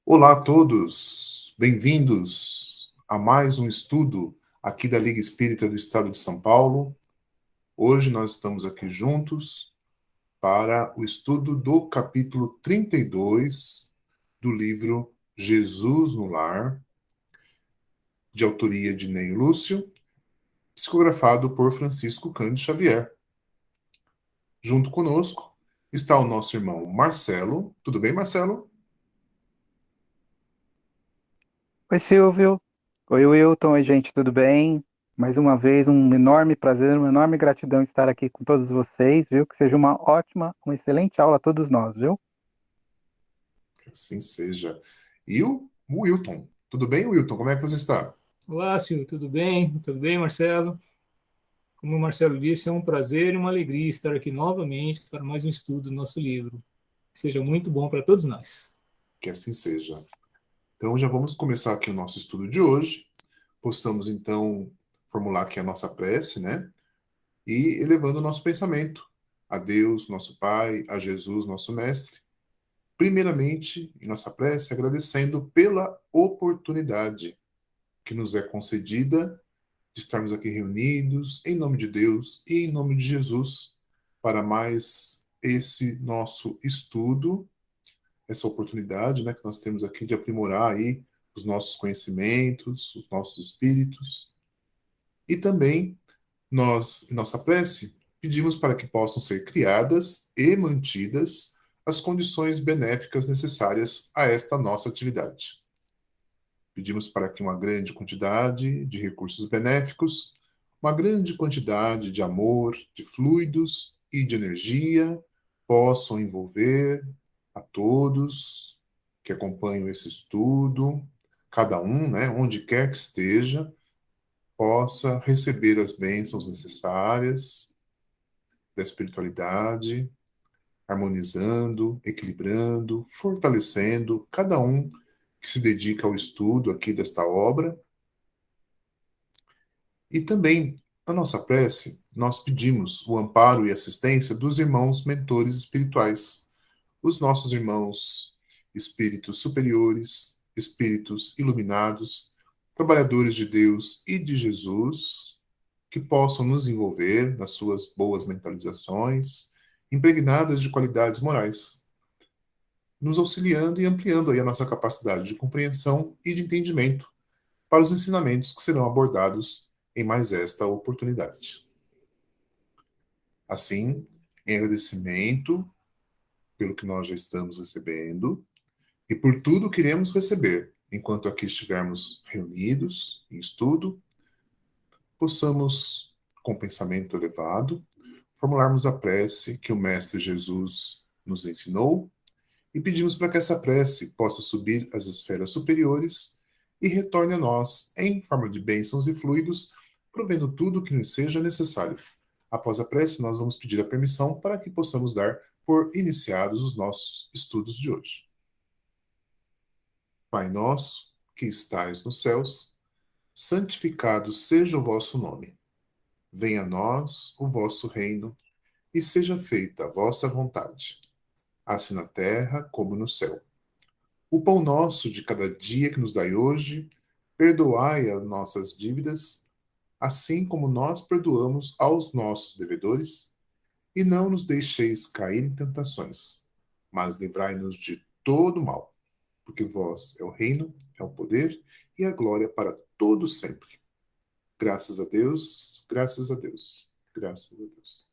Olá a todos, bem-vindos a mais um estudo aqui da Liga Espírita do Estado de São Paulo. Hoje nós estamos aqui juntos para o estudo do capítulo 32 do livro Jesus no Lar, de autoria de Ney Lúcio, psicografado por Francisco Cândido Xavier. Junto conosco está o nosso irmão Marcelo. Tudo bem, Marcelo? Oi, Silvio. Oi, Wilton. Oi, gente, tudo bem? Mais uma vez, um enorme prazer, uma enorme gratidão estar aqui com todos vocês, viu? Que seja uma ótima, uma excelente aula a todos nós, viu? Que assim seja. E o Wilton. Tudo bem, Wilton? Como é que você está? Olá, Silvio, tudo bem? Tudo bem, Marcelo? Como o Marcelo disse, é um prazer e uma alegria estar aqui novamente para mais um estudo do nosso livro. Que seja muito bom para todos nós. Que assim seja. Então, já vamos começar aqui o nosso estudo de hoje. Possamos, então, formular aqui a nossa prece, né? E elevando o nosso pensamento a Deus, nosso Pai, a Jesus, nosso Mestre. Primeiramente, em nossa prece, agradecendo pela oportunidade que nos é concedida de estarmos aqui reunidos, em nome de Deus e em nome de Jesus, para mais esse nosso estudo, essa oportunidade, né, que nós temos aqui de aprimorar aí os nossos conhecimentos, os nossos espíritos. E também nós, em nossa prece, pedimos para que possam ser criadas e mantidas as condições benéficas necessárias a esta nossa atividade. Pedimos para que uma grande quantidade de recursos benéficos, uma grande quantidade de amor, de fluidos e de energia possam envolver a todos que acompanham esse estudo, cada um, né, onde quer que esteja, possa receber as bênçãos necessárias da espiritualidade, harmonizando, equilibrando, fortalecendo cada um que se dedica ao estudo aqui desta obra. E também, na nossa prece, nós pedimos o amparo e assistência dos irmãos mentores espirituais, os nossos irmãos espíritos superiores, espíritos iluminados, trabalhadores de Deus e de Jesus, que possam nos envolver nas suas boas mentalizações, impregnadas de qualidades morais, nos auxiliando e ampliando aí a nossa capacidade de compreensão e de entendimento para os ensinamentos que serão abordados em mais esta oportunidade. Assim, em agradecimento pelo que nós já estamos recebendo e por tudo que iremos receber enquanto aqui estivermos reunidos em estudo, possamos, com pensamento elevado, formularmos a prece que o Mestre Jesus nos ensinou e pedimos para que essa prece possa subir às esferas superiores e retorne a nós em forma de bênçãos e fluidos, provendo tudo o que nos seja necessário. Após a prece, nós vamos pedir a permissão para que possamos dar por iniciados os nossos estudos de hoje. Pai nosso, que estais nos céus, santificado seja o vosso nome. Venha a nós o vosso reino e seja feita a vossa vontade, assim na terra como no céu. O pão nosso de cada dia que nos dai hoje, perdoai as nossas dívidas, assim como nós perdoamos aos nossos devedores, e não nos deixeis cair em tentações, mas livrai-nos de todo mal, porque vós é o reino, é o poder e a glória para todos sempre. Graças a Deus, graças a Deus, graças a Deus.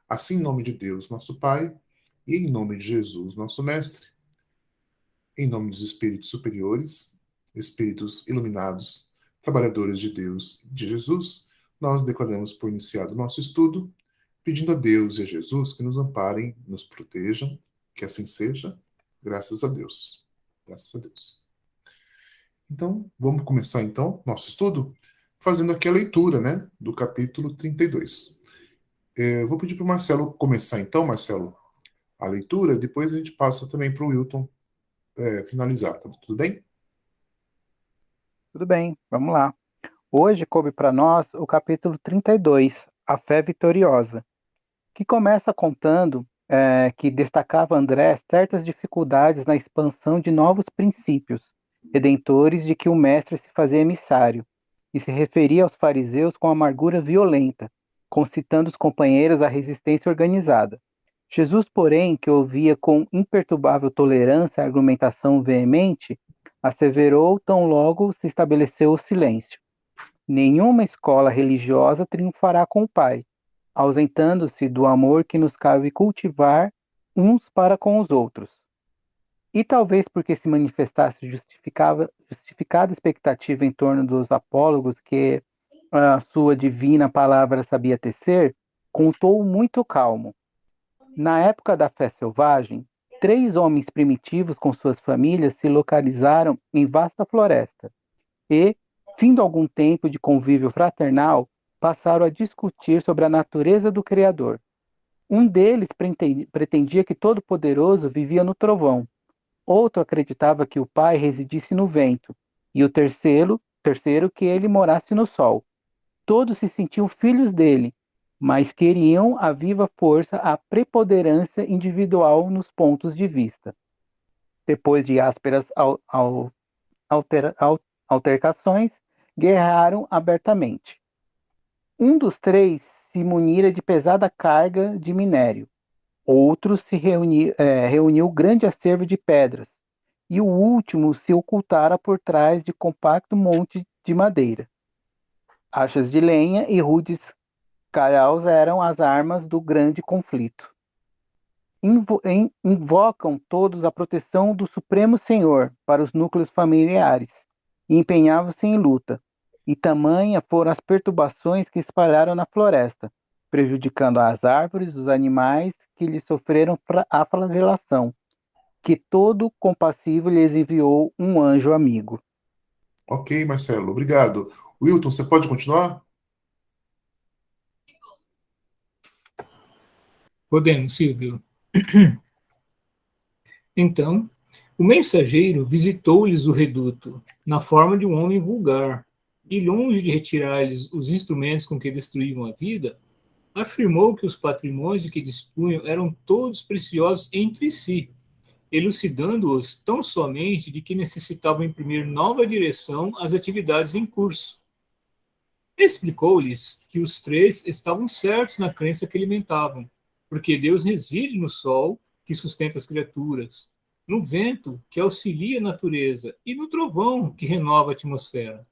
Assim, em nome de Deus, nosso Pai, e em nome de Jesus, nosso Mestre, em nome dos espíritos superiores, espíritos iluminados, trabalhadores de Deus e de Jesus, nós declaramos por iniciado o nosso estudo, pedindo a Deus e a Jesus que nos amparem, nos protejam, que assim seja, graças a Deus. Graças a Deus. Então, vamos começar então nosso estudo fazendo aqui a leitura, né, do capítulo 32. Eu vou pedir para o Marcelo começar então, Marcelo, a leitura, depois a gente passa também para o Wilton finalizar, tá tudo bem? Tudo bem, vamos lá. Hoje coube para nós o capítulo 32, A Fé Vitoriosa, que começa contando que destacava a André certas dificuldades na expansão de novos princípios redentores de que o mestre se fazia emissário, e se referia aos fariseus com amargura violenta, concitando os companheiros à resistência organizada. Jesus, porém, que ouvia com imperturbável tolerância a argumentação veemente, asseverou tão logo se estabeleceu o silêncio: nenhuma escola religiosa triunfará com o Pai, ausentando-se do amor que nos cabe cultivar uns para com os outros. E talvez porque se manifestasse justificada expectativa em torno dos apólogos que a sua divina palavra sabia tecer, contou muito calmo. Na época da fé selvagem, 3 homens primitivos com suas famílias se localizaram em vasta floresta e, findo algum tempo de convívio fraternal, passaram a discutir sobre a natureza do Criador. Um deles pretendia que Todo-Poderoso vivia no trovão, outro acreditava que o Pai residisse no vento, e o terceiro que ele morasse no sol. Todos se sentiam filhos dele, mas queriam a viva força a preponderância individual nos pontos de vista. Depois de ásperas altercações, guerrearam abertamente. Um dos 3 se munira de pesada carga de minério, outro se reuniu grande acervo de pedras, e o último se ocultara por trás de compacto monte de madeira. Achas de lenha e rudes calhaus eram as armas do grande conflito. Invocam todos a proteção do Supremo Senhor para os núcleos familiares e empenhavam-se em luta. E tamanha foram as perturbações que espalharam na floresta, prejudicando as árvores, os animais que lhes sofreram a flagelação, que todo compassivo lhes enviou um anjo amigo. Ok, Marcelo, obrigado. Wilton, você pode continuar? Podemos, Silvio. Então, o mensageiro visitou-lhes o reduto, na forma de um homem vulgar, e longe de retirar-lhes os instrumentos com que destruíam a vida, afirmou que os patrimônios de que dispunham eram todos preciosos entre si, elucidando-os tão somente de que necessitavam imprimir nova direção às atividades em curso. Explicou-lhes que os 3 estavam certos na crença que alimentavam, porque Deus reside no sol, que sustenta as criaturas, no vento, que auxilia a natureza, e no trovão, que renova a atmosfera.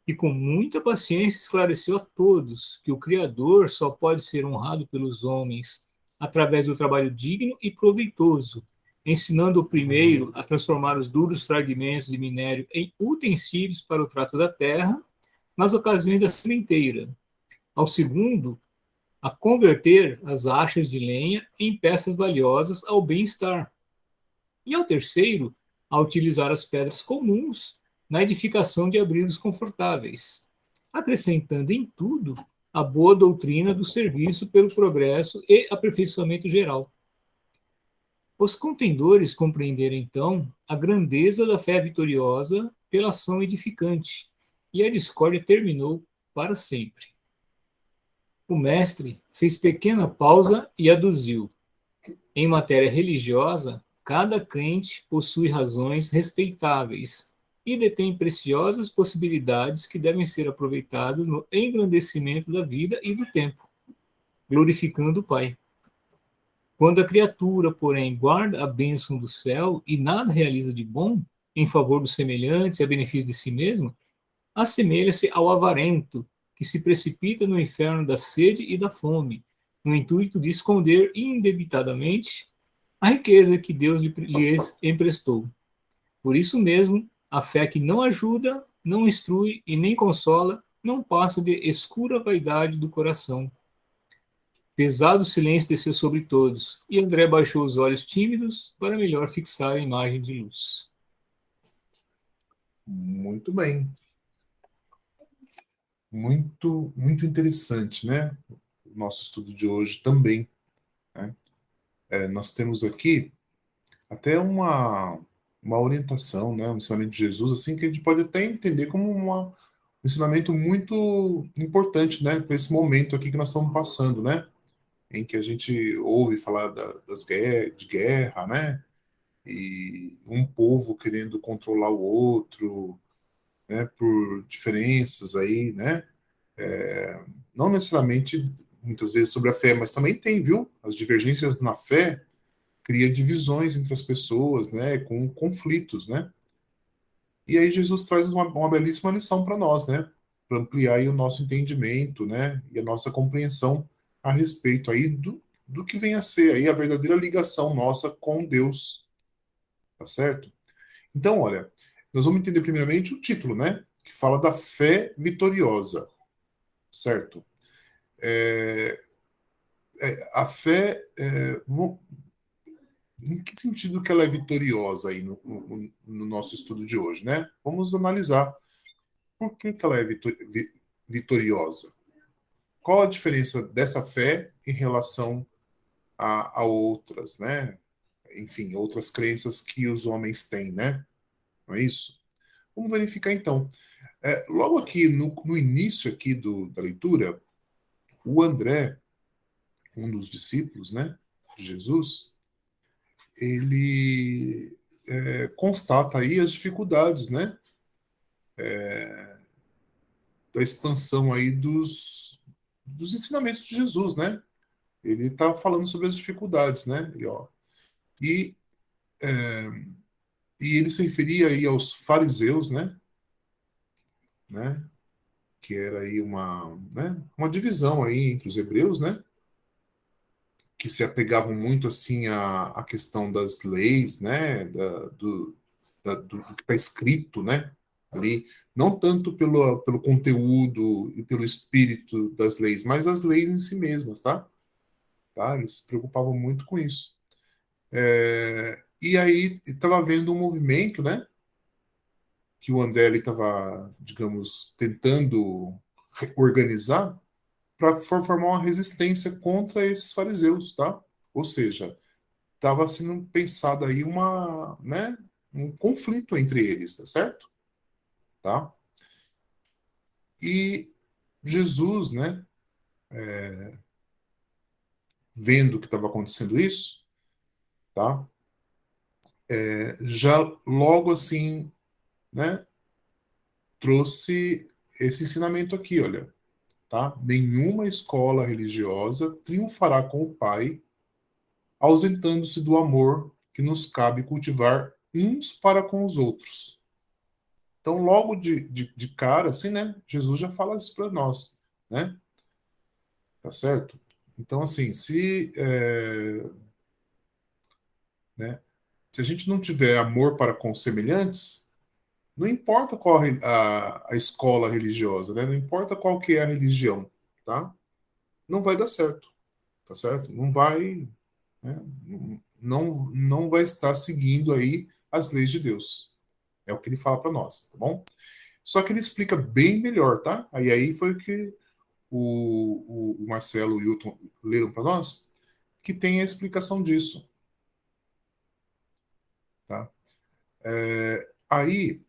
E com muita paciência esclareceu a todos que o Criador só pode ser honrado pelos homens através do trabalho digno e proveitoso, ensinando o primeiro a transformar os duros fragmentos de minério em utensílios para o trato da terra, nas ocasiões da sementeira. Ao segundo, a converter as achas de lenha em peças valiosas ao bem-estar. E ao terceiro, a utilizar as pedras comuns na edificação de abrigos confortáveis, acrescentando em tudo a boa doutrina do serviço pelo progresso e aperfeiçoamento geral. Os contendores compreenderam, então, a grandeza da fé vitoriosa pela ação edificante, e a discórdia terminou para sempre. O mestre fez pequena pausa e aduziu: em matéria religiosa, cada crente possui razões respeitáveis e detém preciosas possibilidades que devem ser aproveitadas no engrandecimento da vida e do tempo, glorificando o Pai. Quando a criatura, porém, guarda a bênção do céu e nada realiza de bom em favor dos semelhantes e a benefício de si mesmo, assemelha-se ao avarento que se precipita no inferno da sede e da fome, no intuito de esconder indebitadamente a riqueza que Deus lhes emprestou. Por isso mesmo, a fé que não ajuda, não instrui e nem consola, não passa de escura vaidade do coração. Pesado silêncio desceu sobre todos, e André baixou os olhos tímidos para melhor fixar a imagem de luz. Muito bem. Muito, muito interessante, né? O nosso estudo de hoje também, né? Nós temos aqui até uma orientação, né? Um ensinamento de Jesus, assim, que a gente pode até entender como um ensinamento muito importante, né? Para esse momento aqui que nós estamos passando, né? em que a gente ouve falar de guerra, né? E um povo querendo controlar o outro, né? Por diferenças aí, né? Não necessariamente, muitas vezes, sobre a fé, mas também tem, viu? As divergências na fé cria divisões entre as pessoas, né? Com conflitos, né? E aí Jesus traz uma belíssima lição para nós, né? Para ampliar aí o nosso entendimento, né? E a nossa compreensão a respeito aí do que vem a ser aí a verdadeira ligação nossa com Deus, tá certo? Então, olha, nós vamos entender primeiramente o título, né? Que fala da fé vitoriosa, certo? A fé, em que sentido que ela é vitoriosa aí no nosso estudo de hoje, né? Vamos analisar por que ela é vitoriosa. Qual a diferença dessa fé em relação a outras, né? Enfim, outras crenças que os homens têm, né? Não é isso? Vamos verificar então. Logo aqui no início aqui da leitura, o André, um dos discípulos, né, de Jesus, ele constata aí as dificuldades, né, da expansão aí dos ensinamentos de Jesus, né? Ele está falando sobre as dificuldades, né? E, e ele se referia aí aos fariseus, né? Que era aí uma divisão aí entre os hebreus, né? Que se apegavam muito assim à questão das leis, né? Do que está escrito, né? Ali, não tanto pelo conteúdo e pelo espírito das leis, mas as leis em si mesmas, tá? Eles se preocupavam muito com isso. E aí estava havendo um movimento, né? Que o André estava, digamos, tentando organizar para formar uma resistência contra esses fariseus, tá? Ou seja, estava sendo pensado aí um conflito entre eles, tá certo? Tá? E Jesus, né, vendo que estava acontecendo isso, tá? Já logo assim, né, trouxe esse ensinamento aqui, olha, tá? Nenhuma escola religiosa triunfará com o Pai, ausentando-se do amor que nos cabe cultivar uns para com os outros. Então, logo de cara, assim, né? Jesus já fala isso para nós, né? Tá certo? Então, assim, né, se a gente não tiver amor para com os semelhantes, não importa qual a escola religiosa, né? Não importa qual que é a religião, tá? Não vai dar certo, tá certo? Não vai, né? Não vai estar seguindo aí as leis de Deus. É o que ele fala para nós, tá bom? Só que ele explica bem melhor, tá? Aí foi o que o Marcelo e o Hilton leram para nós, que tem a explicação disso, tá? Aí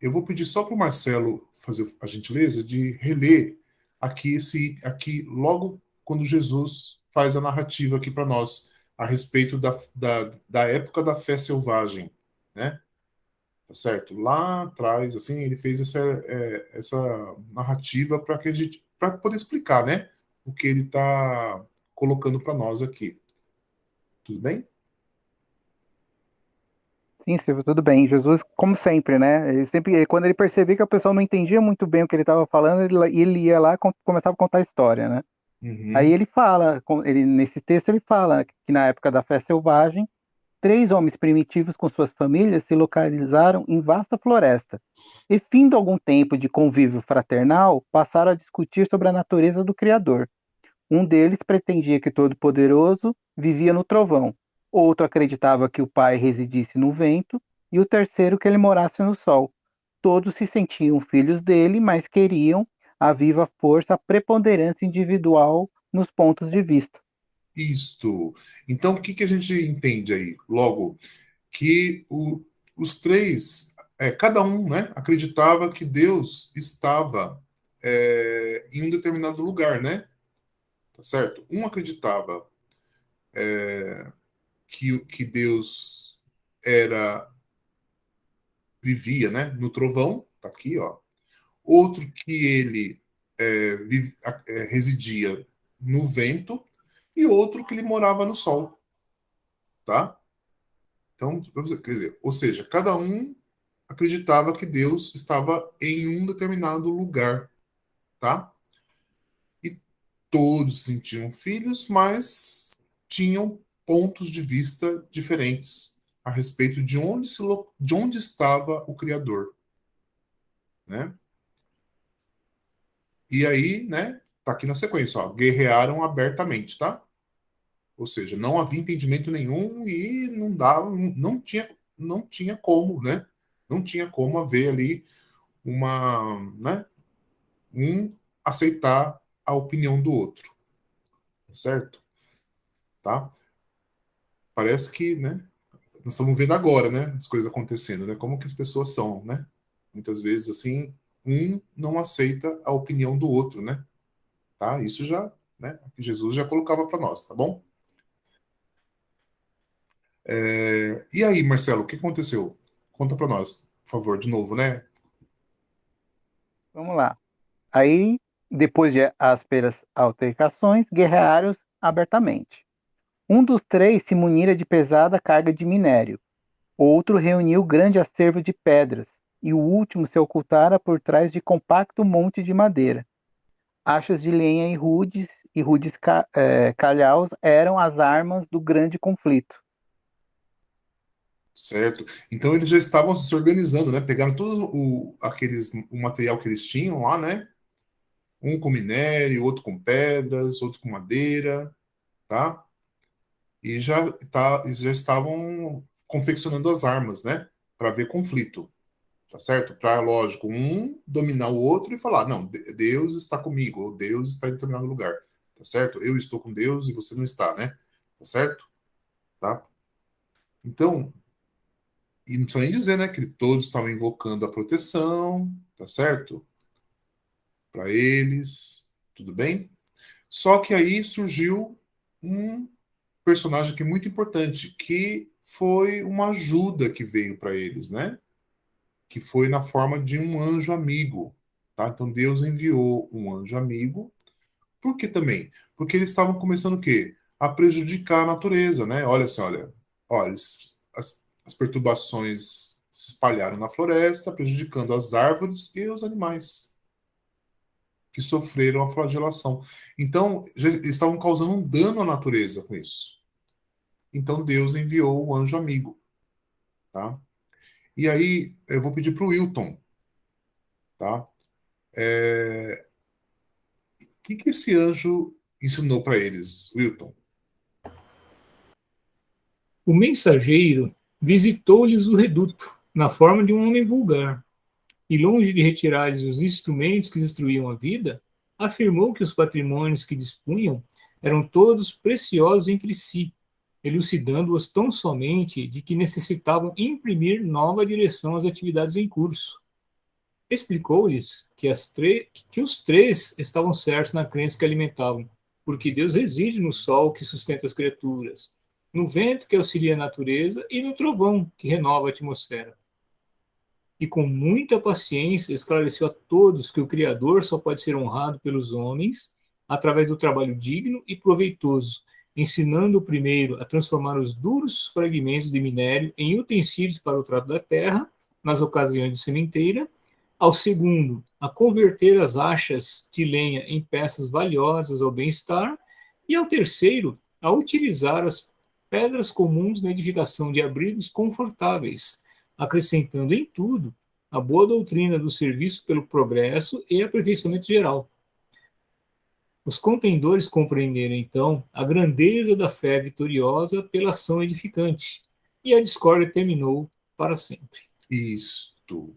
eu vou pedir só para o Marcelo fazer a gentileza de reler aqui logo quando Jesus faz a narrativa aqui para nós a respeito da época da fé selvagem, né? Tá certo? Lá atrás, assim, ele fez essa narrativa para que a gente, para poder explicar, né? O que ele está colocando para nós aqui. Tudo bem? Sim, Silvio, tudo bem. Jesus, como sempre, né? Quando ele percebia que a pessoa não entendia muito bem o que ele estava falando, ele ia lá e começava a contar a história, né? Aí Uhum. ele fala, nesse texto ele fala que na época da fé selvagem, 3 homens primitivos com suas famílias se localizaram em vasta floresta. E, findo algum tempo de convívio fraternal, passaram a discutir sobre a natureza do Criador. Um deles pretendia que Todo-Poderoso vivia no trovão, outro acreditava que o Pai residisse no vento, e o terceiro que ele morasse no sol. Todos se sentiam filhos dele, mas queriam a viva força, a preponderância individual nos pontos de vista. Isto. Então, o que a gente entende aí? Logo, que os três, cada um, né, acreditava que Deus estava em um determinado lugar, né? tá certo? Um acreditava que Deus vivia, né, no trovão, tá aqui, ó. Outro que ele residia no vento, e outro que ele morava no sol, tá? Então, quer dizer, ou seja, cada um acreditava que Deus estava em um determinado lugar, tá? E todos sentiam filhos, mas tinham pontos de vista diferentes a respeito de onde estava o Criador, né? E aí, né, tá aqui na sequência, ó, guerrearam abertamente, tá? Ou seja, não havia entendimento nenhum e não dava, não tinha como, né? Não tinha como haver ali né, um aceitar a opinião do outro, certo? Tá? Parece que, né, nós estamos vendo agora, né, as coisas acontecendo, né? Como que as pessoas são, né? Muitas vezes assim, um não aceita a opinião do outro, né? Tá? Isso já, né, Jesus já colocava para nós, tá bom? E aí, Marcelo, o que aconteceu? Conta para nós, por favor, de novo, né? Vamos lá. Aí, depois de ásperas altercações, guerrearam abertamente. Um dos três se munira de pesada carga de minério, outro reuniu grande acervo de pedras, e o último se ocultara por trás de compacto monte de madeira. Achas de lenha e rudes calhaus eram as armas do grande conflito. Certo? Então eles já estavam se organizando, né? Pegaram todo o material que eles tinham lá, né? Um com minério, outro com pedras, outro com madeira, tá? Eles já estavam confeccionando as armas, né? Para ver conflito, tá certo? Para, lógico, um dominar o outro e falar, não, Deus está comigo, ou Deus está em determinado lugar, tá certo? Eu estou com Deus e você não está, né? Tá certo? Tá? Então, e não precisa nem dizer, né, que todos estavam invocando a proteção, tá certo? Para eles, tudo bem? Só que aí surgiu um personagem que é muito importante, que foi uma ajuda que veio para eles, né? Que foi na forma de um anjo amigo, tá? Então Deus enviou um anjo amigo. Por que também? Porque eles estavam começando o quê? A prejudicar a natureza, né? Olha assim, olha, as perturbações se espalharam na floresta, prejudicando as árvores e os animais que sofreram a flagelação. Então, já estavam causando um dano à natureza com isso. Então, Deus enviou o anjo amigo, tá? E aí, eu vou pedir para o Wilton, tá? O que esse anjo ensinou para eles, Wilton? O mensageiro visitou-lhes o reduto, na forma de um homem vulgar, e longe de retirar-lhes os instrumentos que destruíam a vida, afirmou que os patrimônios que dispunham eram todos preciosos entre si, elucidando-os tão somente de que necessitavam imprimir nova direção às atividades em curso. Explicou-lhes que os três estavam certos na crença que alimentavam, porque Deus reside no sol que sustenta as criaturas, no vento que auxilia a natureza e no trovão que renova a atmosfera. E com muita paciência esclareceu a todos que o Criador só pode ser honrado pelos homens através do trabalho digno e proveitoso, ensinando o primeiro a transformar os duros fragmentos de minério em utensílios para o trato da terra, nas ocasiões de sementeira, ao segundo, a converter as achas de lenha em peças valiosas ao bem-estar, e ao terceiro, a utilizar as pedras comuns na edificação de abrigos confortáveis, acrescentando em tudo a boa doutrina do serviço pelo progresso e aperfeiçoamento geral. Os contendores compreenderam, então, a grandeza da fé vitoriosa pela ação edificante, e a discórdia terminou para sempre. Isto.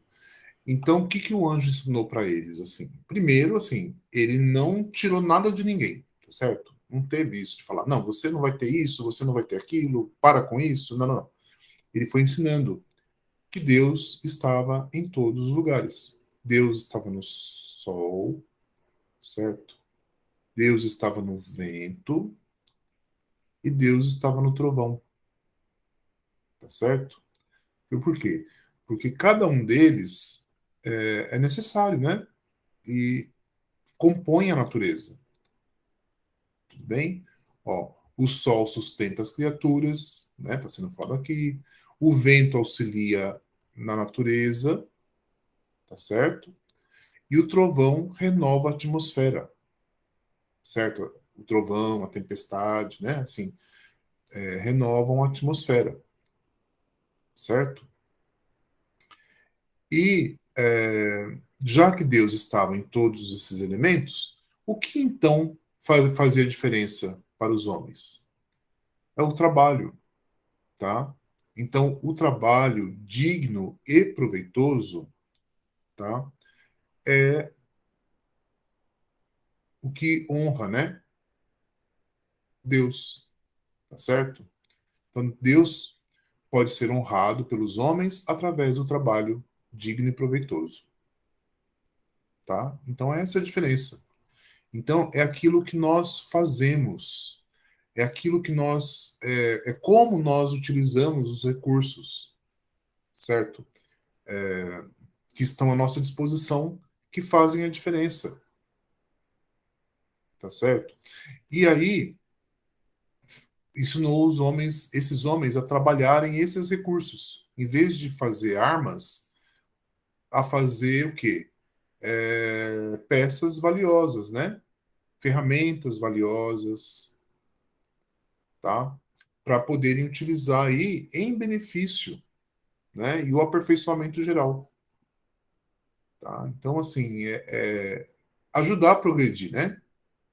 Então, o que o anjo ensinou para eles? Assim, primeiro, assim, ele não tirou nada de ninguém, tá certo? Não teve isso de falar, não, você não vai ter isso, você não vai ter aquilo, para com isso. Não, não, não. Ele foi ensinando que Deus estava em todos os lugares. Deus estava no sol, certo? Deus estava no vento e Deus estava no trovão, tá certo? E por quê? Porque cada um deles é necessário, né? E compõe a natureza, tudo bem? Ó, o sol sustenta as criaturas, né? Tá sendo falado aqui. O vento auxilia na natureza, tá certo? E o trovão renova a atmosfera, certo? O trovão, a tempestade, né? Assim, renovam a atmosfera, certo? E já que Deus estava em todos esses elementos, o que então fazia diferença para os homens? É o trabalho, tá? Então, o trabalho digno e proveitoso, tá? É o que honra, né? Deus, tá certo? Então, Deus pode ser honrado pelos homens através do trabalho digno e proveitoso, tá? Então, essa é a diferença. Então, é aquilo que nós fazemos, é aquilo que é como nós utilizamos os recursos, certo? Que estão à nossa disposição, que fazem a diferença, tá certo? E aí, ensinou esses homens a trabalharem esses recursos, em vez de fazer armas, a fazer o quê? Peças valiosas, né? Ferramentas valiosas, tá? Para poderem utilizar aí em benefício, né? E o aperfeiçoamento geral, tá? Então, assim, ajudar a progredir, né?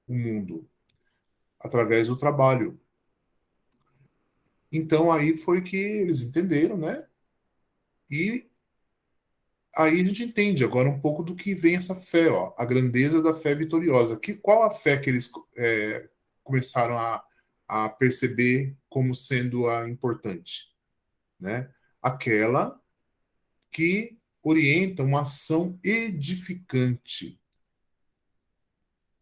O mundo através do trabalho. Então, aí foi que eles entenderam, né? E aí a gente entende agora um pouco do que vem essa fé, ó, a grandeza da fé vitoriosa. Qual a fé que eles começaram a perceber como sendo a importante, né? Aquela que orienta uma ação edificante,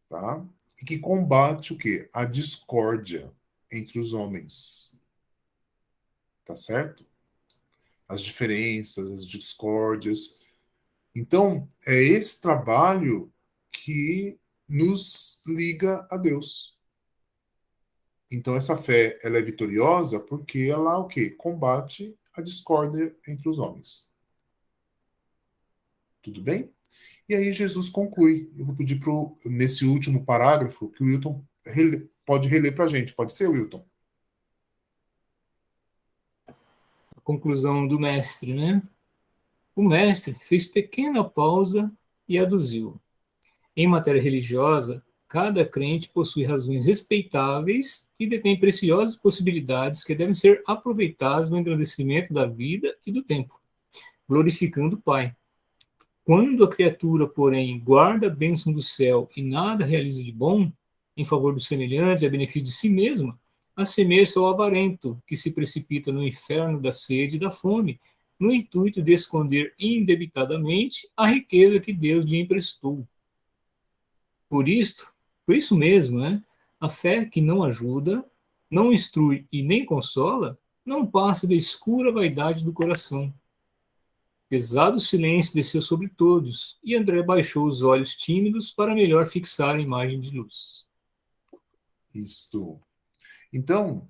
tá? E que combate o quê? A discórdia entre os homens, tá certo? As diferenças, as discórdias. Então, é esse trabalho que nos liga a Deus. Então, essa fé, ela é vitoriosa porque ela, o quê? Combate a discórdia entre os homens. Tudo bem? E aí Jesus conclui. Eu vou pedir nesse último parágrafo que o Wilton pode reler para a gente. Pode ser, Wilton? A conclusão do mestre, né? O mestre fez pequena pausa e aduziu. Em matéria religiosa, cada crente possui razões respeitáveis e detém preciosas possibilidades que devem ser aproveitadas no engrandecimento da vida e do tempo, glorificando o Pai. Quando a criatura, porém, guarda a bênção do céu e nada realiza de bom, em favor dos semelhantes e a benefício de si mesma, assemelha-se ao avarento que se precipita no inferno da sede e da fome, no intuito de esconder indebitadamente a riqueza que Deus lhe emprestou. Por isso mesmo, né, a fé que não ajuda, não instrui e nem consola, não passa da escura vaidade do coração. Pesado silêncio desceu sobre todos, e André baixou os olhos tímidos para melhor fixar a imagem de luz. Isto. Então,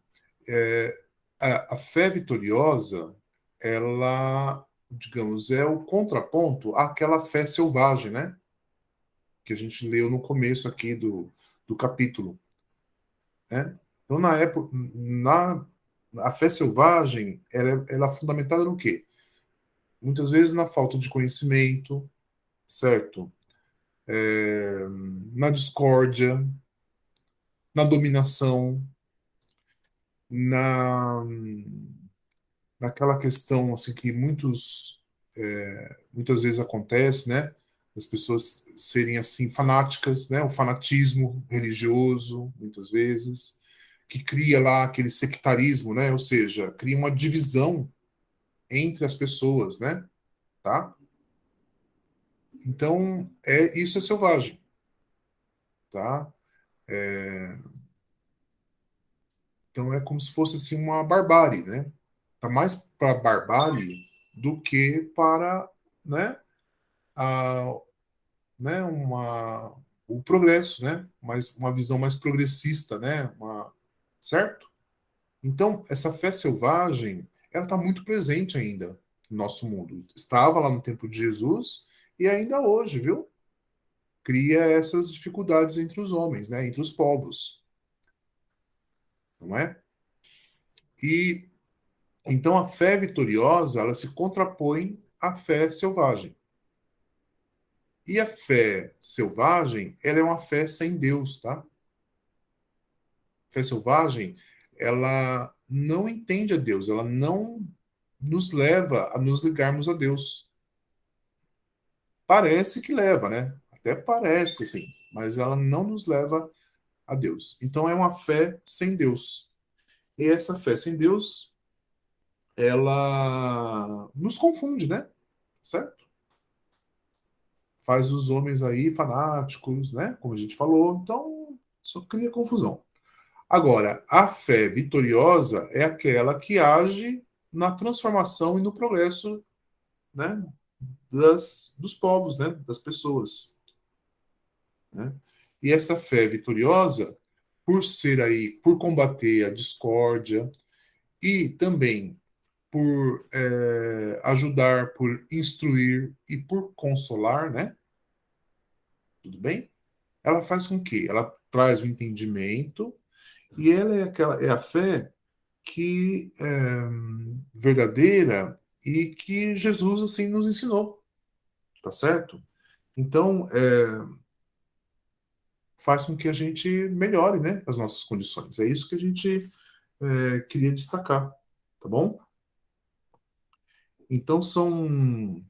a fé vitoriosa, ela, digamos, é o contraponto àquela fé selvagem, né? Que a gente leu no começo aqui do capítulo, né? Então, na época, a fé selvagem, ela é fundamentada no quê? Muitas vezes na falta de conhecimento, certo? Na discórdia, na dominação, na naquela questão assim que muitas vezes acontece, né? As pessoas serem assim fanáticas, né? O fanatismo religioso, muitas vezes, que cria lá aquele sectarismo, né? Ou seja, cria uma divisão entre as pessoas, né? Tá? Então, isso é selvagem, tá? Então é como se fosse assim uma barbárie, né? Tá mais para barbárie do que para, né, a, né, o progresso, né? Mas uma visão mais progressista, né? Certo? Então, essa fé selvagem, ela está muito presente ainda no nosso mundo. Estava lá no tempo de Jesus e ainda hoje, viu? Cria essas dificuldades entre os homens, né? Entre os povos, não é? E então a fé vitoriosa, ela se contrapõe à fé selvagem. E a fé selvagem, ela é uma fé sem Deus, tá? Fé selvagem, ela não entende a Deus, ela não nos leva a nos ligarmos a Deus. Parece que leva, né? Até parece, sim, mas ela não nos leva a Deus. Então é uma fé sem Deus. E essa fé sem Deus, ela nos confunde, né? Certo? Faz os homens aí fanáticos, né? Como a gente falou. Então, só cria confusão. Agora, a fé vitoriosa é aquela que age na transformação e no progresso, né, dos povos, né, das pessoas, né? E essa fé vitoriosa, por ser aí, por combater a discórdia e também por ajudar, por instruir e por consolar, né? Tudo bem? Ela faz com que ela traz o entendimento e ela é aquela é a fé que verdadeira e que Jesus assim nos ensinou, tá certo? Então faz com que a gente melhore, né, as nossas condições. É isso que a gente queria destacar, tá bom? Então são,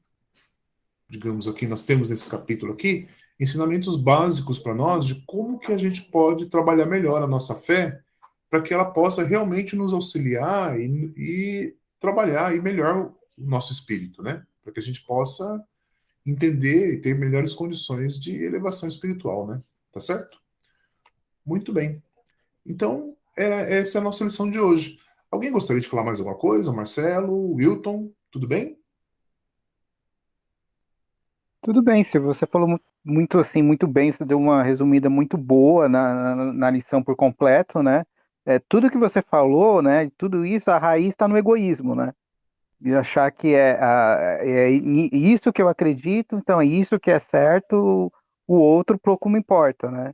digamos aqui, nós temos nesse capítulo aqui ensinamentos básicos para nós de como que a gente pode trabalhar melhor a nossa fé para que ela possa realmente nos auxiliar e trabalhar aí melhor o nosso espírito, né? Para que a gente possa entender e ter melhores condições de elevação espiritual, né? Tá certo? Muito bem. Então, essa é a nossa lição de hoje. Alguém gostaria de falar mais alguma coisa? Marcelo, Wilton, tudo bem? Tudo bem, Silvio, você falou muito assim, muito bem, você deu uma resumida muito boa na lição por completo, né? Tudo que você falou, né? Tudo isso, a raiz está no egoísmo, né? E achar que isso que eu acredito, então é isso que é certo, o outro pouco me importa, né?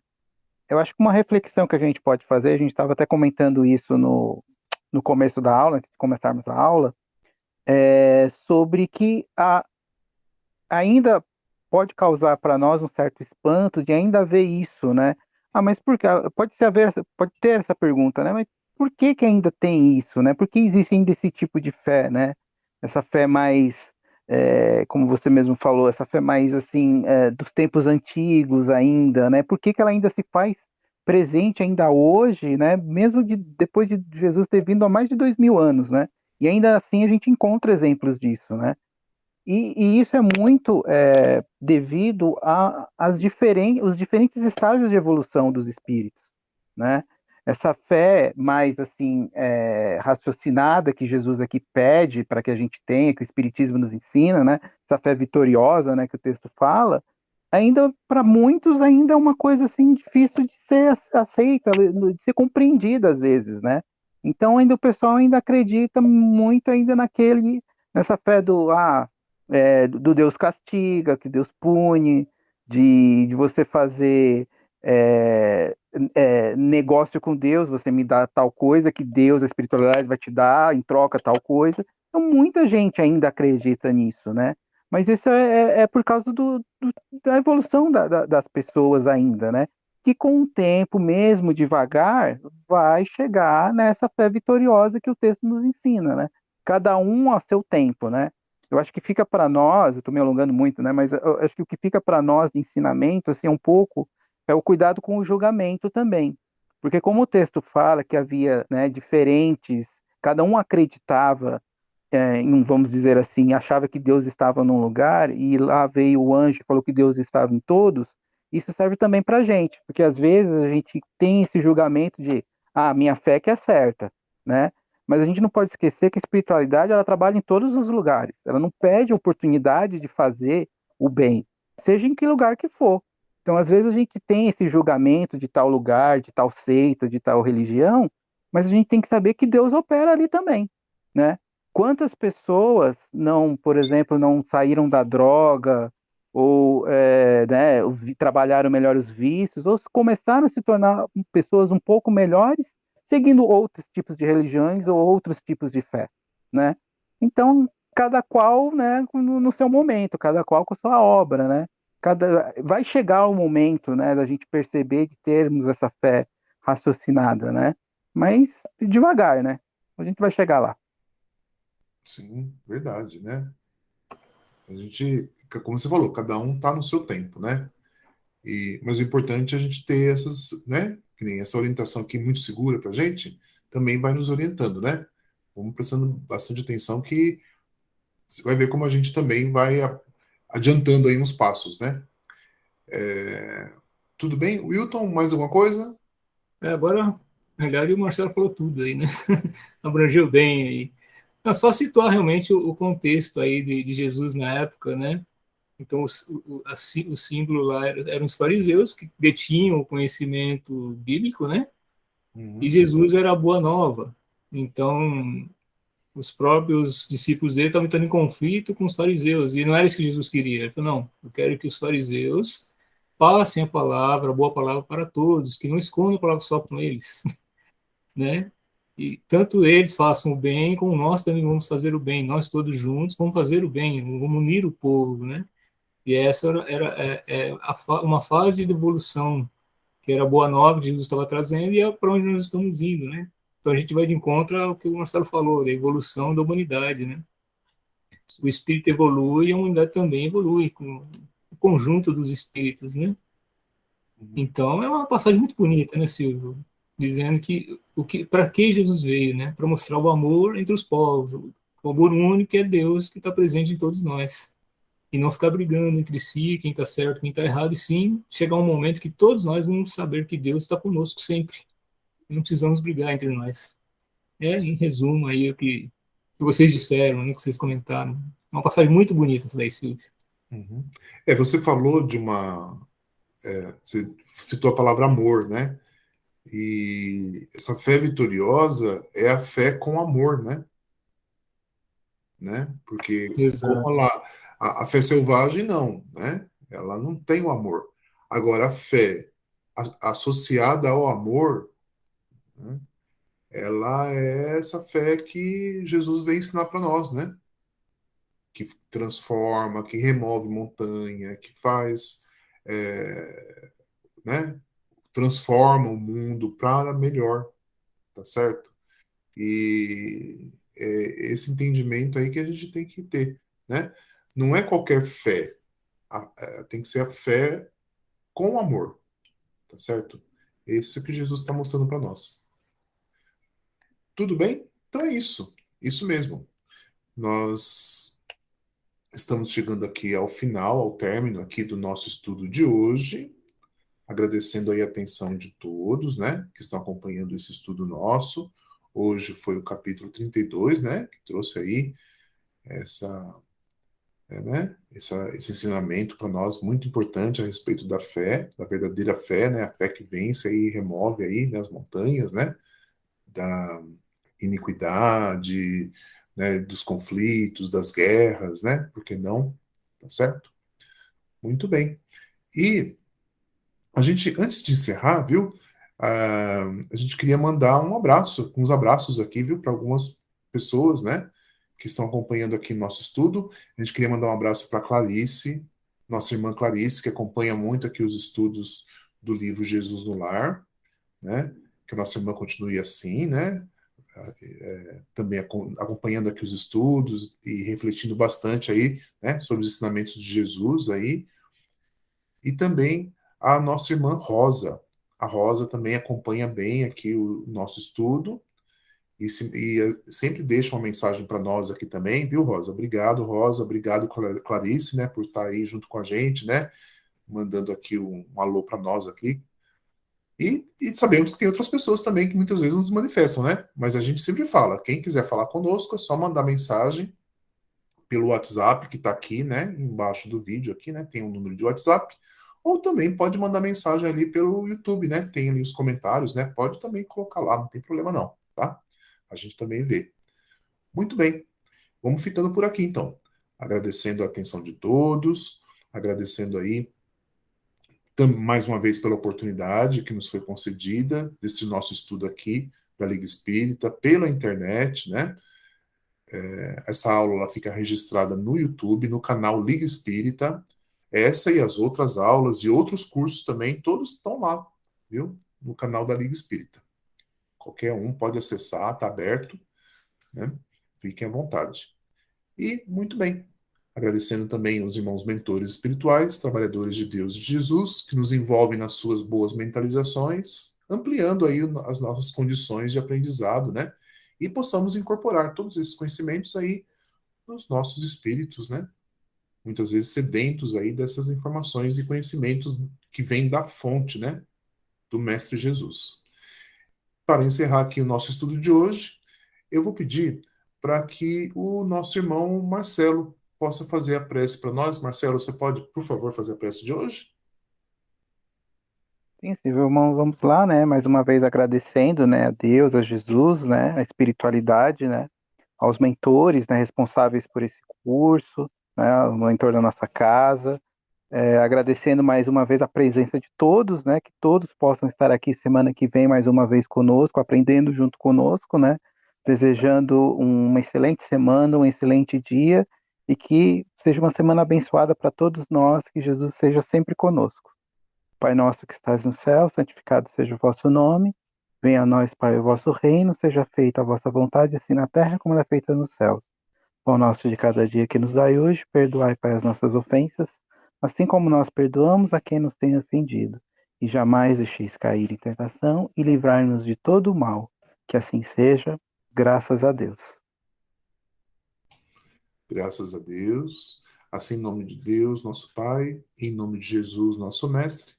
Eu acho que uma reflexão que a gente pode fazer, a gente estava até comentando isso no começo da aula, antes de começarmos a aula, é sobre que ainda pode causar para nós um certo espanto de ainda ver isso, né? Ah, mas por que? Pode ter essa pergunta, né? Mas por que que ainda tem isso, né? Por que existe ainda esse tipo de fé, né? Essa fé mais, como você mesmo falou, essa fé mais assim, dos tempos antigos ainda, né? Por que que ela ainda se faz presente ainda hoje, né? Mesmo depois de Jesus ter vindo há mais de 2000 anos, né? E ainda assim a gente encontra exemplos disso, né? E isso é muito devido os diferentes estágios de evolução dos espíritos, né? Essa fé mais assim raciocinada que Jesus aqui pede para que a gente tenha, que o Espiritismo nos ensina, né? Essa fé vitoriosa, né, que o texto fala, ainda para muitos ainda é uma coisa assim difícil de ser aceita, de ser compreendida às vezes, né? Então ainda o pessoal ainda acredita muito ainda nessa fé do Deus castiga, que Deus pune, de você fazer negócio com Deus, você me dá tal coisa que Deus, a espiritualidade, vai te dar em troca tal coisa. Então, muita gente ainda acredita nisso, né? Mas isso é por causa da evolução das pessoas ainda, né? Que com o tempo, mesmo devagar, vai chegar nessa fé vitoriosa que o texto nos ensina, né? Cada um a seu tempo, né? Eu acho que fica para nós, eu estou me alongando muito, né? Mas eu acho que o que fica para nós de ensinamento, assim, um pouco, é o cuidado com o julgamento também. Porque como o texto fala que havia, né, diferentes, cada um acreditava vamos dizer assim, achava que Deus estava num lugar e lá veio o anjo e falou que Deus estava em todos. isso serve também para a gente, porque às vezes a gente tem esse julgamento de, minha fé que é certa, né? Mas a gente não pode esquecer que a espiritualidade ela trabalha em todos os lugares. Ela não perde a oportunidade de fazer o bem, seja em que lugar que for. Então, às vezes a gente tem esse julgamento de tal lugar, de tal seita, de tal religião, mas a gente tem que saber que Deus opera ali também, né? Quantas pessoas não, por exemplo, não saíram da droga ou né, trabalharam melhor os vícios, ou começaram a se tornar pessoas um pouco melhores, seguindo outros tipos de religiões ou outros tipos de fé, né? Então, cada qual, né, no seu momento, cada qual com a sua obra, né? Vai chegar o momento, né, da gente perceber de termos essa fé raciocinada, né? Mas devagar, né? A gente vai chegar lá. Sim, verdade, né? A gente, como você falou, cada um tá no seu tempo, né? Mas o importante é a gente ter essas, né? Que nem essa orientação aqui muito segura pra gente, também vai nos orientando, né? Vamos prestando bastante atenção que você vai ver como a gente também vai adiantando aí uns passos, né? É, tudo bem? Wilton, mais alguma coisa? Agora, na realidade, o Marcelo falou tudo aí, né? Abrangeu bem aí. É só situar realmente o contexto aí de Jesus na época, né? Então, o símbolo lá eram os fariseus que detinham o conhecimento bíblico, né? E Uhum, Jesus era a boa nova. Então, os próprios discípulos dele estavam entrando em conflito com os fariseus. E não era isso que Jesus queria. Ele falou, não, eu quero que os fariseus passem a boa palavra para todos, que não escondam a palavra só com eles, né? E tanto eles façam o bem, como nós também vamos fazer o bem. Nós todos juntos vamos fazer o bem, vamos unir o povo, né? E essa uma fase de evolução que era a boa nova que Jesus estava trazendo e é para onde nós estamos indo, né? Então a gente vai de encontro ao que o Marcelo falou, da evolução da humanidade, né? O espírito evolui e a humanidade também evolui com o conjunto dos espíritos, né? uhum, Então é uma passagem muito bonita, né, Silvio? Dizendo que para que Jesus veio, né? Para mostrar o amor entre os povos, o amor único que é Deus que está presente em todos nós. E não ficar brigando entre si, quem está certo, quem está errado, e sim chegar um momento que todos nós vamos saber que Deus está conosco sempre. Não precisamos brigar entre nós. Em resumo, aí que vocês disseram, né, que vocês comentaram. Uma passagem muito bonita essa daí, Silvio. uhum. Você falou de você citou a palavra amor, né? E essa fé vitoriosa é a fé com amor, né? Porque como Exato. a fé selvagem não, né? Ela não tem o amor. Agora a fé associada ao amor, né? Ela é essa fé que Jesus veio ensinar para nós, né? Que transforma, que remove montanha, que faz, né? Transforma o mundo para melhor, tá certo? E esse entendimento aí que a gente tem que ter, né? Não é qualquer fé, tem que ser a fé com amor, tá certo? Isso que Jesus está mostrando para nós. Tudo bem? Então é isso mesmo. Nós estamos chegando aqui ao final, ao término aqui do nosso estudo de hoje, agradecendo aí a atenção de todos, né, que estão acompanhando esse estudo nosso. Hoje foi o capítulo 32, né, que trouxe aí essa, esse ensinamento para nós muito importante a respeito da fé, da verdadeira fé, né, a fé que vence e remove aí, né, as montanhas, né, da iniquidade, né, dos conflitos, das guerras, né, por que não? Tá certo? Muito bem. E a gente, antes de encerrar, viu, a gente queria mandar um abraço, uns abraços aqui, viu, para algumas pessoas, né, que estão acompanhando aqui o nosso estudo. A gente queria mandar um abraço para Clarice, nossa irmã Clarice, que acompanha muito aqui os estudos do livro Jesus no Lar, né, que a nossa irmã continue assim, né, também acompanhando aqui os estudos e refletindo bastante aí, né, sobre os ensinamentos de Jesus aí, e também a nossa irmã Rosa. A Rosa também acompanha bem aqui o nosso estudo sempre deixa uma mensagem para nós aqui também, viu, Rosa? Obrigado, Rosa. Obrigado, Clarice, né, por estar aí junto com a gente, né, mandando aqui um alô para nós aqui. E sabemos que tem outras pessoas também que muitas vezes nos manifestam, né? Mas a gente sempre fala, quem quiser falar conosco é só mandar mensagem pelo WhatsApp que está aqui, né? Embaixo do vídeo aqui, né? Tem um número de WhatsApp. Ou também pode mandar mensagem ali pelo YouTube, né? Tem ali os comentários, né? Pode também colocar lá, não tem problema não, tá? A gente também vê. Muito bem. Vamos ficando por aqui, então. Agradecendo a atenção de todos, agradecendo aí mais uma vez pela oportunidade que nos foi concedida desse nosso estudo aqui da Liga Espírita pela internet, né? Essa aula ela fica registrada no YouTube, no canal Liga Espírita. Essa e as outras aulas e outros cursos também, todos estão lá, viu? No canal da Liga Espírita. Qualquer um pode acessar, está aberto, né? Fiquem à vontade. E muito bem. Agradecendo também os irmãos mentores espirituais, trabalhadores de Deus e de Jesus, que nos envolvem nas suas boas mentalizações, ampliando aí as nossas condições de aprendizado, né? E possamos incorporar todos esses conhecimentos aí nos nossos espíritos, né? Muitas vezes sedentos aí dessas informações e conhecimentos que vêm da fonte, né? Do Mestre Jesus. Para encerrar aqui o nosso estudo de hoje, eu vou pedir para que o nosso irmão Marcelo possa fazer a prece para nós. Marcelo, você pode, por favor, fazer a prece de hoje? Sim, Silvio, irmão, vamos lá, né? Mais uma vez agradecendo, né, a Deus, a Jesus, né, a espiritualidade, né, aos mentores, né, responsáveis por esse curso, né, o mentor da nossa casa. Agradecendo mais uma vez a presença de todos, né? Que todos possam estar aqui semana que vem mais uma vez conosco, aprendendo junto conosco, né? Desejando uma excelente semana, um excelente dia e que seja uma semana abençoada para todos nós, que Jesus seja sempre conosco. Pai nosso que estás no céu, santificado seja o vosso nome. Venha a nós, Pai, o vosso reino, seja feita a vossa vontade, assim na terra como ela é feita nos céus. Pão nosso de cada dia que nos dai hoje, perdoai, Pai, as nossas ofensas, assim como nós perdoamos a quem nos tem ofendido. E jamais deixeis cair em tentação e livrai-nos de todo o mal. Que assim seja, graças a Deus. Graças a Deus. Assim, em nome de Deus, nosso Pai, em nome de Jesus, nosso Mestre,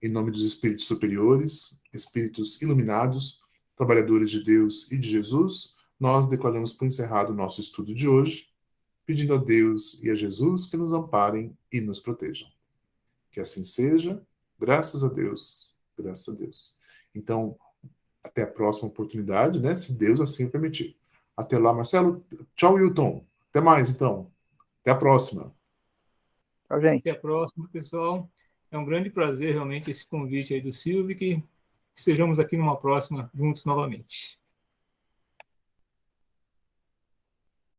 em nome dos espíritos superiores, espíritos iluminados, trabalhadores de Deus e de Jesus, nós declaramos por encerrado o nosso estudo de hoje, pedindo a Deus e a Jesus que nos amparem e nos protejam. Que assim seja, graças a Deus, graças a Deus. Então, até a próxima oportunidade, né? Se Deus assim permitir. Até lá, Marcelo. Tchau, Wilton. Até mais, então. Até a próxima. Tchau, Até a gente. próxima, pessoal. É um grande prazer realmente esse convite aí do Silvio, que estejamos aqui numa próxima juntos novamente.